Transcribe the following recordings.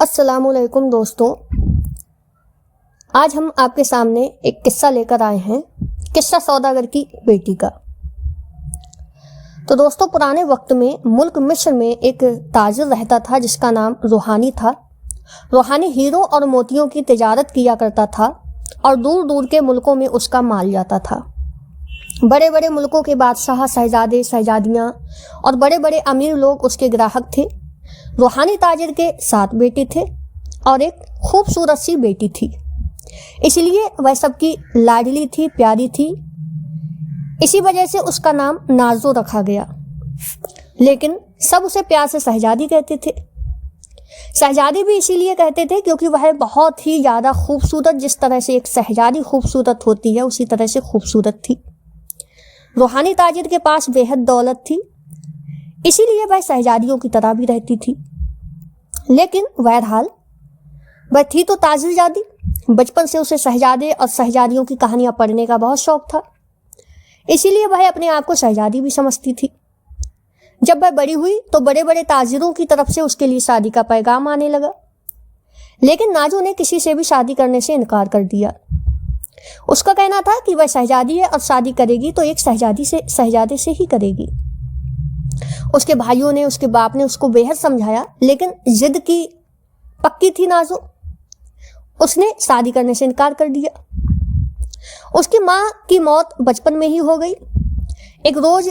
अस्सलामुअलैकुम दोस्तों, आज हम आपके सामने एक किस्सा लेकर आए हैं। किस्सा सौदागर की बेटी का। तो दोस्तों, पुराने वक्त में मुल्क मिस्र में एक ताजिर रहता था जिसका नाम रूहानी था। रूहानी हीरो और मोतियों की तिजारत किया करता था और दूर दूर के मुल्कों में उसका माल जाता था। बड़े बड़े मुल्कों के बादशाह, शहजादे, शहजादियाँ और बड़े बड़े अमीर लोग उसके ग्राहक थे। रूहानी ताजिर के 7 बेटे थे और एक खूबसूरत सी बेटी थी, इसलिए वह सबकी लाडली थी, प्यारी थी। इसी वजह से उसका नाम नाज़ो रखा गया, लेकिन सब उसे प्यार से शहजादी कहते थे। शहजादी भी इसीलिए कहते थे क्योंकि वह बहुत ही ज़्यादा खूबसूरत, जिस तरह से एक शहजादी खूबसूरत होती है उसी तरह से खूबसूरत थी। रूहानी ताजिर के पास बेहद दौलत थी, इसीलिए वह शहजादियों की तरह भी रहती थी। लेकिन बहरहाल वह थी तो ताजिरजादी। बचपन से उसे शहजादे और शहजादियों की कहानियां पढ़ने का बहुत शौक था, इसीलिए वह अपने आप को शहजादी भी समझती थी। जब वह बड़ी हुई तो बड़े बड़े ताजिरों की तरफ से उसके लिए शादी का पैगाम आने लगा, लेकिन नाजो ने किसी से भी शादी करने से इनकार कर दिया। उसका कहना था कि वह शहजादी है और शादी करेगी तो एक शहजादे से ही करेगी। उसके भाइयों ने, उसके बाप ने उसको बेहद समझाया, लेकिन जिद की पक्की थी नाजो। उसने शादी करने से इनकार कर दिया। उसकी माँ की मौत बचपन में ही हो गई। एक रोज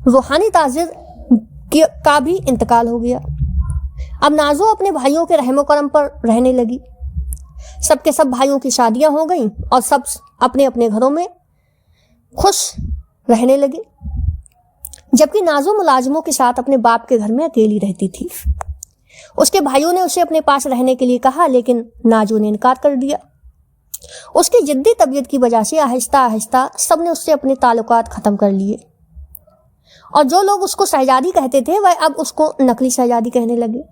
रूहानी ताजिर का भी इंतकाल हो गया। अब नाजो अपने भाइयों के रहमो करम पर रहने लगी। सबके सब भाइयों की शादियां हो गईं और सब अपने अपने घरों में खुश रहने लगे, जबकि नाजो मुलाजिमों के साथ अपने बाप के घर में अकेली रहती थी। उसके भाइयों ने उसे अपने पास रहने के लिए कहा, लेकिन नाजो ने इनकार कर दिया। उसकी जिद्दी तबीयत की वजह से आहिस्ता आहिस्ता सबने उससे अपने ताल्लुकात ख़त्म कर लिए और जो लोग उसको शहजादी कहते थे वह अब उसको नकली शहजादी कहने लगे।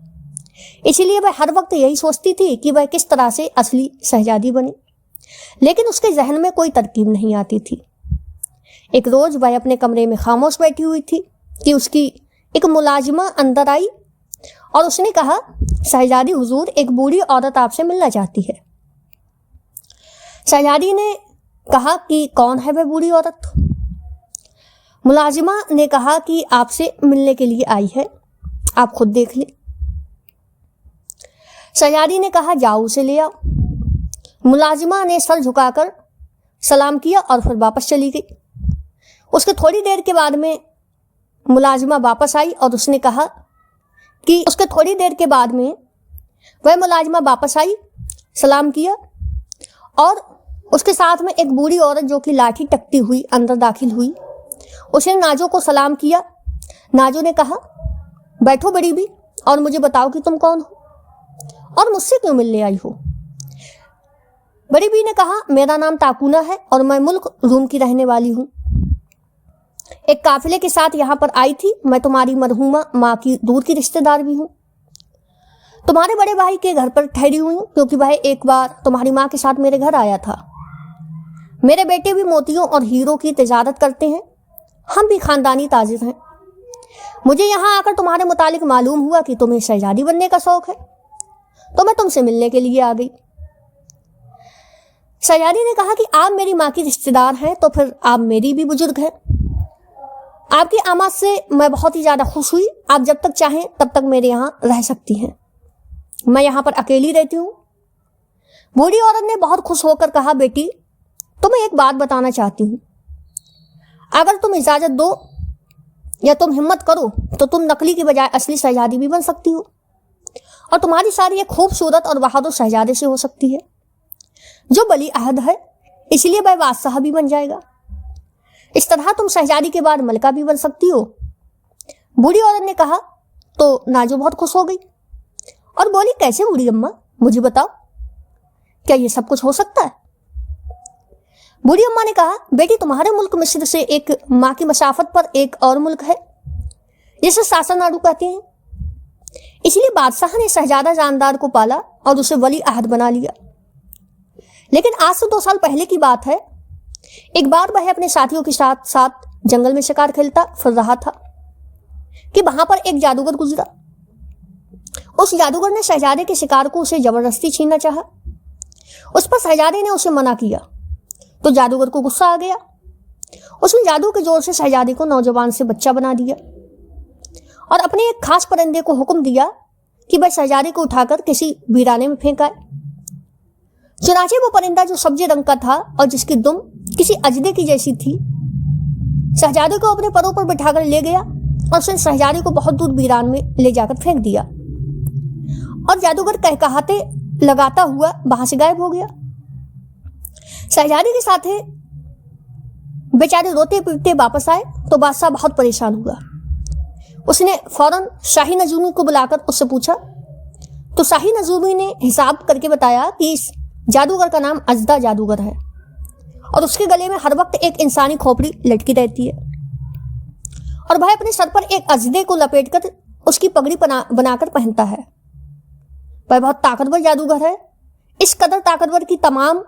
इसीलिए वह हर वक्त यही सोचती थी कि वह किस तरह से असली शहजादी बने, लेकिन उसके जहन में कोई तरकीब नहीं आती थी। एक रोज वह अपने कमरे में खामोश बैठी हुई थी कि उसकी एक मुलाजिमा अंदर आई और उसने कहा, शहजादी हुजूर, एक बूढ़ी औरत आपसे मिलना चाहती है। शहजादी ने कहा कि कौन है वह बूढ़ी औरत? मुलाजिमा ने कहा कि आपसे मिलने के लिए आई है, आप खुद देख लें। शहजादी ने कहा, जाओ उसे ले आओ। मुलाजिमा ने सर झुकाकर सलाम किया और फिर वापस चली गई। उसके थोड़ी देर के बाद में मुलाजिमा वापस आई और उसने कहा कि वह मुलाजिमा वापस आई, सलाम किया और उसके साथ में एक बूढ़ी औरत जो कि लाठी टकती हुई अंदर दाखिल हुई। उसने नाजो को सलाम किया। नाजो ने कहा, बैठो बड़ी बी और मुझे बताओ कि तुम कौन हो और मुझसे क्यों मिलने आई हो। बड़ी बी ने कहा, मेरा नाम ताकुना है और मैं मुल्क रूम की रहने वाली हूँ। एक काफिले के साथ यहाँ पर आई थी। मैं तुम्हारी मरहूमा माँ की दूर की रिश्तेदार भी हूँ। तुम्हारे बड़े भाई के घर पर ठहरी हुई हूँ क्योंकि वह एक बार तुम्हारी माँ के साथ मेरे घर आया था। मेरे बेटे भी मोतियों और हीरो की तिजारत करते हैं। हम भी खानदानी ताजिर हैं। मुझे यहाँ आकर तुम्हारे मुतालिक मालूम हुआ कि तुम्हें शहजादी बनने का शौक है, तो मैं तुमसे मिलने के लिए आ गई। शहजादी ने कहा कि आप मेरी माँ की रिश्तेदार हैं तो फिर आप मेरी भी बुजुर्ग हैं। आपकी आमद से मैं बहुत ही ज़्यादा खुश हुई। आप जब तक चाहें तब तक मेरे यहाँ रह सकती हैं। मैं यहाँ पर अकेली रहती हूँ। बूढ़ी औरत ने बहुत खुश होकर कहा, बेटी, तुम्हें एक बात बताना चाहती हूँ। अगर तुम इजाज़त दो या तुम हिम्मत करो तो तुम नकली की बजाय असली शहजादी भी बन सकती हो और तुम्हारी शादी एक खूबसूरत और बहादुर शहजादे से हो सकती है जो वली अहद है, इसलिए वह बादशाह भी बन जाएगा। इस तरह तुम शहजादी के बाद मलका भी बन सकती हो। बूढ़ी औरत ने कहा तो नाजो बहुत खुश हो गई और बोली, कैसे बूढ़ी अम्मा, मुझे बताओ, क्या ये सब कुछ हो सकता है? बूढ़ी अम्मा ने कहा, बेटी, तुम्हारे मुल्क मिस्र से एक माँ की मसाफत पर एक और मुल्क है जिसे सासनाडू कहते हैं। इसलिए बादशाह ने शहजादा जानदार को पाला और उसे वली अहद बना लिया। लेकिन आज से 2 साल पहले की बात है। एक बार वह अपने साथियों के साथ जंगल में शिकार खेलता फिर रहा था कि वहां पर एक जादूगर गुजरा। उस जादूगर ने शहजादे के शिकार को उसे जबरदस्ती छीनना चाहा। उस पर शहजादे ने उसे मना किया तो जादूगर को गुस्सा आ गया। उसने जादू के जोर से शहजादे को नौजवान से बच्चा बना दिया और अपने एक खास परिंदे को हुक्म दिया कि वह शहजादे को उठाकर किसी वीराने में फेंकाए। चुनाचे वो परिंदा जो सब्जी रंग का था और जिसकी दुम किसी अजदे की जैसी थी, शहजादे को अपने परों पर बिठाकर ले गया और उसने शहजादे को बहुत दूर वीरान में ले जाकर फेंक दिया और जादूगर कहकहाते लगाता हुआ वहां से गायब हो गया। शहजादे के साथ बेचारे रोते पीटते वापस आए तो बादशाह बहुत परेशान हुआ। उसने फौरन शाही नजूमी को बुलाकर उससे पूछा तो शाही नजूमी ने हिसाब करके बताया कि इस जादूगर का नाम अजदा जादूगर है और उसके गले में हर वक्त एक इंसानी खोपड़ी लटकी रहती है और वह अपने सर पर एक अजदे को लपेटकर उसकी पगड़ी बनाकर पहनता है। वह बहुत ताकतवर जादूगर है, इस कदर ताकतवर की तमाम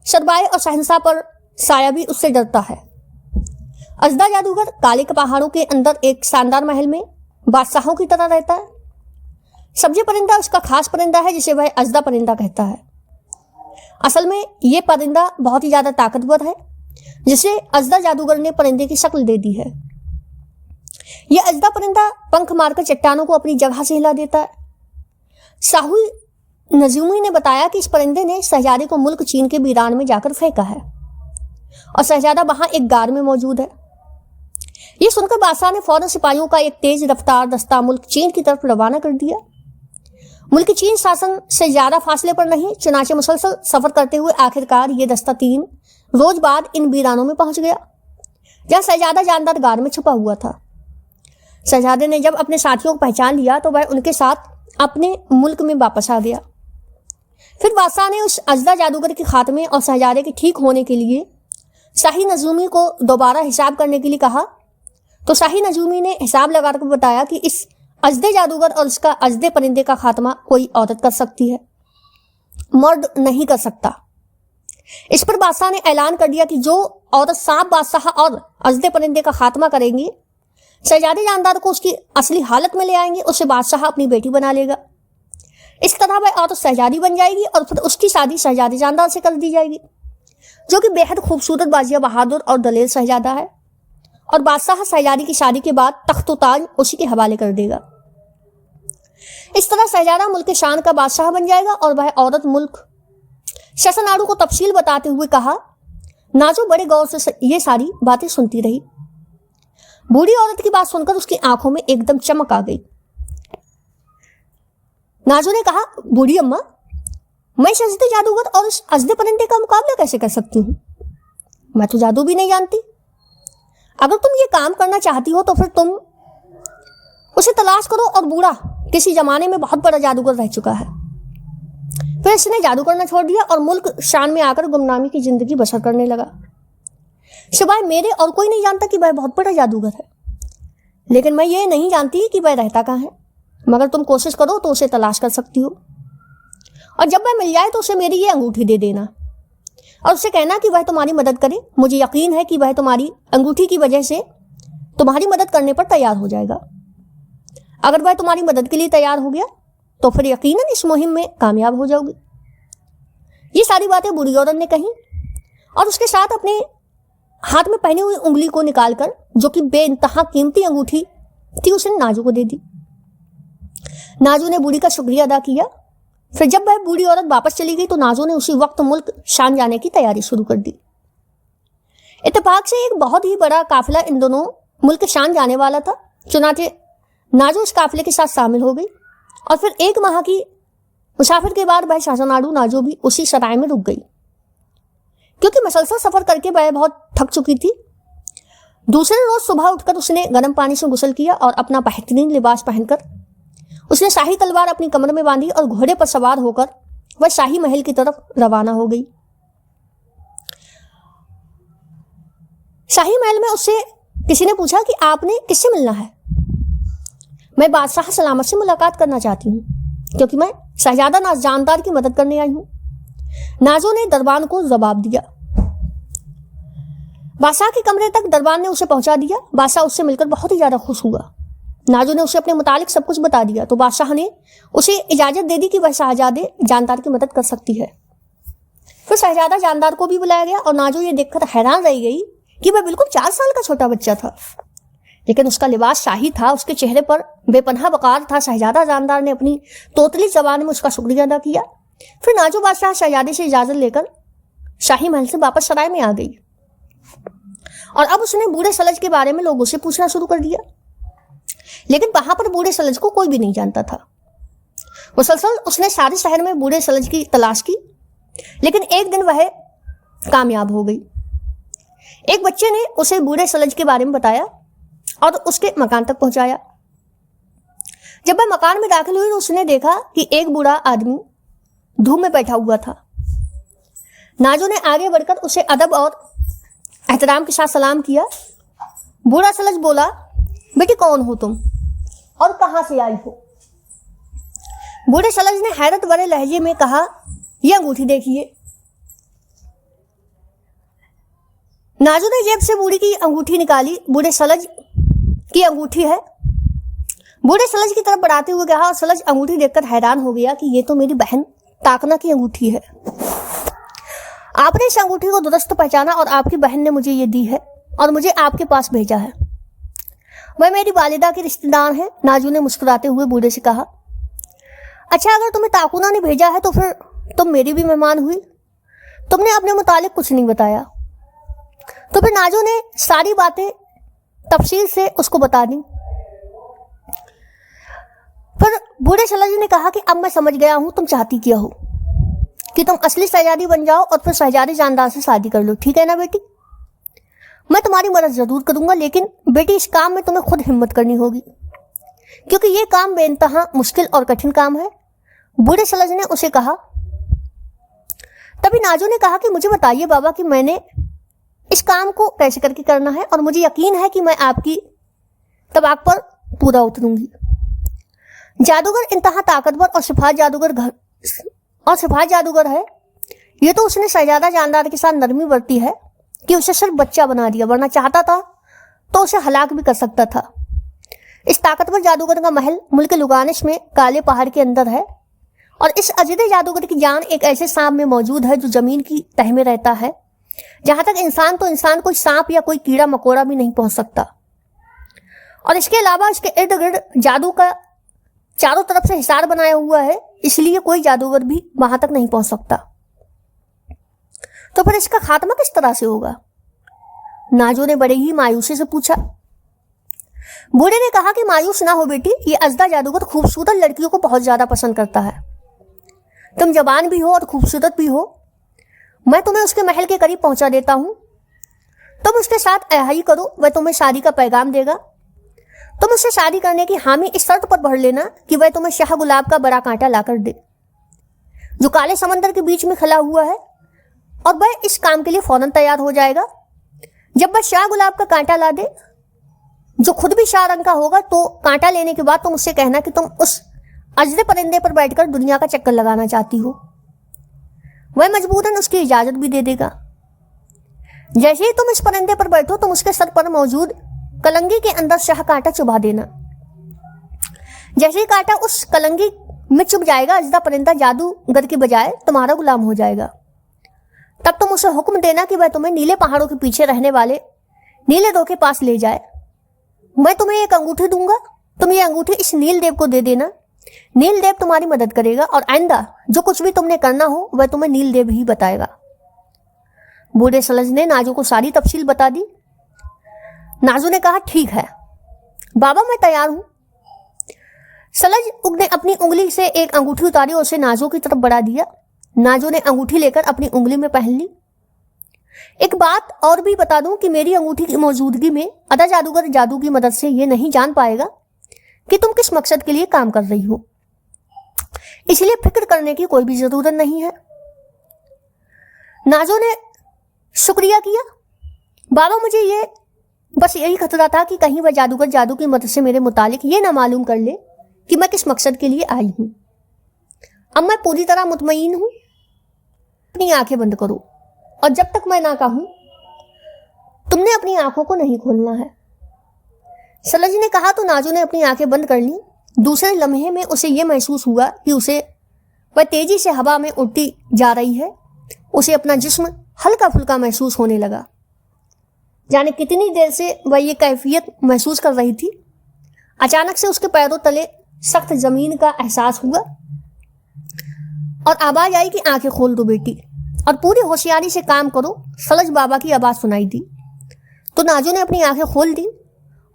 सरबाए और शहंशाह पर साया भी उससे डरता है। अजदा जादूगर काले के पहाड़ों के अंदर एक शानदार महल में बादशाहों की तरह रहता है। सब्जी परिंदा उसका खास परिंदा है जिसे वह अजदा परिंदा कहता है। असल में यह परिंदा बहुत ही ज्यादा ताकतवर है जिसे अजदा जादूगर ने परिंदे की शक्ल दे दी है। यह अजदा परिंदा पंख मारकर चट्टानों को अपनी जगह से हिला देता है। शाही नजूमी ने बताया कि इस परिंदे ने शहजादे को मुल्क चीन के वीरान में जाकर फेंका है और शहजादा वहां एक गार में मौजूद है। यह सुनकर बादशाह ने फौरन सिपाहियों का एक तेज रफ्तार दस्ता मुल्क चीन की तरफ रवाना कर दिया। मुल्क चीन शासन से ज्यादा फासले पर नहीं, चुनाचे मुसलसल सफर करते हुए आखिरकार ये दस्ता 3 रोज बाद इन वीरानों में पहुंच गया जहां शहजादा जानदार गार में छुपा हुआ था। शहजादे ने जब अपने साथियों को पहचान लिया तो वह उनके साथ अपने मुल्क में वापस आ गया। फिर बादशाह ने उस अजदा जादूगर के खात्मे और शहजादे के ठीक होने के लिए शाही नजूमी को दोबारा हिसाब करने के लिए कहा तो शाही नजूमी ने हिसाब लगाकर बताया कि इस अजदे जादूगर और उसका अजदे परिंदे का खात्मा कोई औरत कर सकती है, मर्द नहीं कर सकता। इस पर बादशाह ने ऐलान कर दिया कि जो औरत सांप बादशाह और अजदे परिंदे का खात्मा करेंगी, शहजादे जानदार को उसकी असली हालत में ले आएंगे, उसे बादशाह अपनी बेटी बना लेगा। इस तरह वह औरत शहजादी बन जाएगी और फिर उसकी शादी शहजादे जानदार से कर दी जाएगी जो कि बेहद खूबसूरत बाजिया बहादुर और दलेल शहजादा है और बादशाह शहजादी की शादी के बाद तख्त ताज उसी के हवाले कर देगा। इस तरह शहजादा मुल्क शान का बादशाह बन जाएगा और वह औरत मुल्क शशनाडु को तफसील बताते हुए कहा। नाजो बड़े गौर से ये सारी बातें सुनती रही। बूढ़ी औरत की बात सुनकर उसकी आंखों में एकदम चमक आ गई। नाजो ने कहा, बूढ़ी अम्मा, मैं सजदे जादूगर और इस अजदे परिंदे का मुकाबला कैसे कर सकती हूँ? मैं तो जादू भी नहीं जानती। अगर तुम ये काम करना चाहती हो तो फिर तुम उसे तलाश करो और बूढ़ा किसी जमाने में बहुत बड़ा जादूगर रह चुका है। फिर इसने जादू करना छोड़ दिया और मुल्क शान में आकर गुमनामी की जिंदगी बसर करने लगा। सिवाय मेरे और कोई नहीं जानता कि वह बहुत बड़ा जादूगर है, लेकिन मैं ये नहीं जानती कि वह रहता कहाँ है। मगर तुम कोशिश करो तो उसे तलाश कर सकती हो और जब वह मिल जाए तो उसे मेरी ये अंगूठी दे देना और उससे कहना कि वह तुम्हारी मदद करे। मुझे यकीन है कि वह तुम्हारी अंगूठी की वजह से तुम्हारी मदद करने पर तैयार हो जाएगा। अगर वह तुम्हारी मदद के लिए तैयार हो गया तो फिर यकीनन इस मुहिम में कामयाब हो जाओगी। ये सारी बातें बूढ़ी औरत ने कही और उसके साथ अपने हाथ में पहनी हुई उंगली को निकालकर, जो कि बेइंतहा कीमती अंगूठी थी, उसने नाजू को दे दी। नाजू ने बूढ़ी का शुक्रिया अदा किया। फिर जब वह बूढ़ी औरत वापस चली गई तो नाजू ने उसी वक्त मुल्क शान जाने की तैयारी शुरू कर दी। इत्तेफाक से एक बहुत ही बड़ा काफिला इन दोनों मुल्क शान जाने वाला था। चुनाचे नाजू इस काफिले के साथ शामिल हो गई और फिर 1 माह की मुसाफिर के बाद वह शासनाडु नाजू भी उसी सराय में रुक गई क्योंकि मसलसल सफर करके वह बहुत थक चुकी थी। दूसरे रोज सुबह उठकर उसने गर्म पानी से गुस्ल किया और अपना बेहतरीन लिबास पहनकर उसने शाही तलवार अपनी कमर में बांधी और घोड़े पर सवार होकर वह शाही महल की तरफ रवाना हो गई। शाही महल में उससे किसी ने पूछा कि आपने किससे मिलना है? मैं बादशाह सलामत से मुलाकात करना चाहती हूँ क्योंकि मैं शहजादा जानदार की मदद करने आई हूँ। नाजो ने दरबान को जवाब दिया। बादशाह के कमरे तक दरबान ने उसे पहुंचा दिया। बादशाह उससे मिलकर बहुत ही ज्यादा खुश हुआ नाजो ने उसे अपने मुतालिक सब कुछ बता दिया तो बादशाह ने उसे इजाजत दे दी कि वह शहजादे जानदार की मदद कर सकती है। फिर शहजादा जानदार को भी बुलाया गया और नाजो ये देखकर हैरान रह गई कि वह बिल्कुल 4 साल का छोटा बच्चा था, लेकिन उसका लिबास शाही था, उसके चेहरे पर बेपनाह वकार था। शहजादा जानदार ने अपनी तोतली जबान में उसका शुक्रिया अदा किया। फिर नाजो बादशाह शहजादे से इजाजत लेकर शाही महल से वापस सराय में आ गई और अब उसने बूढ़े सलज के बारे में लोगों से पूछना शुरू कर दिया, लेकिन वहां पर बूढ़े सलज को कोई भी नहीं जानता था। मुसलसल उसने सारे शहर में बूढ़े सलज की तलाश की, लेकिन एक दिन वह कामयाब हो गई। एक बच्चे ने उसे बूढ़े सलज के बारे में बताया और उसके मकान तक पहुंचाया। जब वह मकान में दाखिल हुई तो उसने देखा कि एक बूढ़ा आदमी धूप में बैठा हुआ था। नाजो ने आगे बढ़कर उसे अदब और एहतराम के साथ सलाम किया। बूढ़ा सलज बोला, बेटी कौन हो तुम और कहां से आई हो? बूढ़े सलज ने हैरत भरे लहजे में कहा, यह अंगूठी देखिए। नाजो ने जेब से बूढ़ी की अंगूठी निकाली। बूढ़े सलज की अंगूठी है। बूढ़े सलज की तरफ बढ़ाते हुए कहा और सलज अंगूठी देखकर हैरान हो गया कि ये तो मेरी बहन ताकना की अंगूठी है। आपने इस अंगूठी को दुरुस्त पहचाना और आपकी बहन ने मुझे ये दी है और मुझे आपके पास भेजा है। वह मेरी वालिदा के रिश्तेदार हैं। नाजू ने मुस्कुराते हुए बूढ़े से कहा, अच्छा अगर तुम्हें ताकुना ने भेजा है तो फिर तुम मेरी भी मेहमान हुई। तुमने अपने मुतालिक कुछ नहीं बताया। तो फिर नाजो ने सारी बातें तफसील से उसको बता दी। फिर बूढ़े सलज ने कहा कि अब मैं समझ गया हूं तुम चाहती क्या हो, कि तुम असली शहजादी बन जाओ और फिर शहजादे जानदार से शादी कर लो, ठीक है ना बेटी? मैं तुम्हारी मदद जरूर करूंगा, लेकिन बेटी इस काम में तुम्हें खुद हिम्मत करनी होगी, क्योंकि ये काम बेइंतहा मुश्किल और कठिन काम है। बूढ़े सलज ने उसे कहा। तभी नाजो ने कहा कि मुझे बताइए बाबा कि मैंने इस काम को कैसे करके करना है और मुझे यकीन है कि मैं आपकी तबाक पर पूरा उतरूंगी। जादूगर इंतहा ताकतवर और सिफात जादूगर है। ये तो उसने शहजादा जानदार के साथ नरमी बरती है कि उसे सिर्फ बच्चा बना दिया, वरना चाहता था तो उसे हलाक भी कर सकता था। इस ताकतवर जादूगर का महल मुल्क लुगानिश में काले पहाड़ के अंदर है और इस अजीदे जादूगर की जान एक ऐसे सांप में मौजूद है जो जमीन की तह में रहता है। जहां तक इंसान कोई सांप या कोई कीड़ा मकोड़ा भी नहीं पहुंच सकता। और इसके अलावा इसके इर्द गिर्द जादू का चारों तरफ से हिसार बनाया हुआ है, इसलिए कोई जादूगर भी वहां तक नहीं पहुंच सकता। तो फिर इसका खात्मा किस तरह से होगा? नाजो ने बड़े ही मायूसी से पूछा। बूढ़े ने कहा कि मायूस ना हो बेटी, ये अजदा जादूगर खूबसूरत लड़कियों को बहुत ज्यादा पसंद करता है। तुम जवान भी हो और खूबसूरत भी हो। मैं तुम्हें उसके महल के करीब पहुंचा देता हूं। तुम उसके साथ अहाई करो, वह तुम्हें शादी का पैगाम देगा। तुम उससे शादी करने की हामी इस शर्त पर भर लेना कि वह तुम्हें शाह गुलाब का बड़ा कांटा लाकर दे, जो काले समंदर के बीच में खला हुआ है, और वह इस काम के लिए फौरन तैयार हो जाएगा। जब वह शाह गुलाब का कांटा ला दे, जो खुद भी शाह रंग का होगा, तो कांटा लेने के बाद तुम उससे कहना कि तुम उस अजदे परिंदे पर बैठकर दुनिया का चक्कर लगाना चाहती हो। वह मजबूरन उसकी इजाजत भी दे देगा। जैसे ही तुम इस परिंदे पर बैठो, तुम उसके सर पर मौजूद कलंगी के अंदर शाह कांटा चुभा देना। जैसे ही कांटा उस कलंगी में चुभ जाएगा, अजदा परिंदा जादूगर के बजाय तुम्हारा गुलाम हो जाएगा। तब तुम उसे हुक्म देना कि वह तुम्हें नीले पहाड़ों के पीछे रहने वाले नीले दो के पास ले जाए। मैं तुम्हें एक अंगूठी दूंगा, तुम ये अंगूठी इस नील देव को दे देना। नील देव तुम्हारी मदद करेगा और आइंदा जो कुछ भी तुमने करना हो वह तुम्हें नील देव ही बताएगा। बूढ़े सलज ने नाजो को सारी तफसील बता दी। नाजो ने कहा, ठीक है बाबा, मैं तैयार हूं। सलज ने अपनी उंगली से एक अंगूठी उतारी और उसे नाजो की तरफ बढ़ा दिया। नाजो ने अंगूठी लेकर अपनी उंगली में पहन ली। एक बात और भी बता दूं कि मेरी अंगूठी की मौजूदगी में अदा जादूगर जादू की मदद से यह नहीं जान पाएगा कि तुम किस मकसद के लिए काम कर रही हो, इसलिए फिक्र करने की कोई भी जरूरत नहीं है। नाजो ने शुक्रिया किया। बाबा, मुझे ये बस यही खतरा था कि कहीं वह जादूगर जादू की मदद से मेरे मुतालिक ये ना मालूम कर ले कि मैं किस मकसद के लिए आई हूं। अब मैं पूरी तरह मुतमईन हूं। अपनी आंखें बंद करो और जब तक मैं ना कहूं तुमने अपनी आंखों को नहीं खोलना है। सलज ने कहा तो नाजो ने अपनी आंखें बंद कर ली। दूसरे लम्हे में उसे यह महसूस हुआ कि वह तेजी से हवा में उड़ती जा रही है। उसे अपना जिस्म हल्का फुल्का महसूस होने लगा। जाने कितनी देर से वह ये कैफियत महसूस कर रही थी। अचानक से उसके पैरों तले सख्त जमीन का एहसास हुआ और आवाज आई कि आंखें खोल दो बेटी और पूरी होशियारी से काम करो। सलज बाबा की आवाज सुनाई दी तो नाजो ने अपनी आंखें खोल दी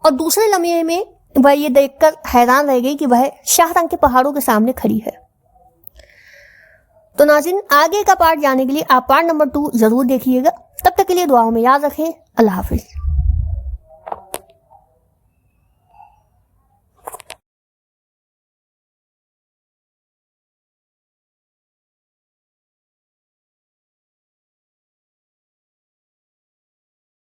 और दूसरे लम्हे में वह ये देखकर हैरान रह गई कि वह शाहरंग के पहाड़ों के सामने खड़ी है। तो नाज़रीन, आगे का पार्ट जाने के लिए आप पार्ट नंबर 2 जरूर देखिएगा। तब तक के लिए दुआओं में याद रखें। अल्लाह हाफिज।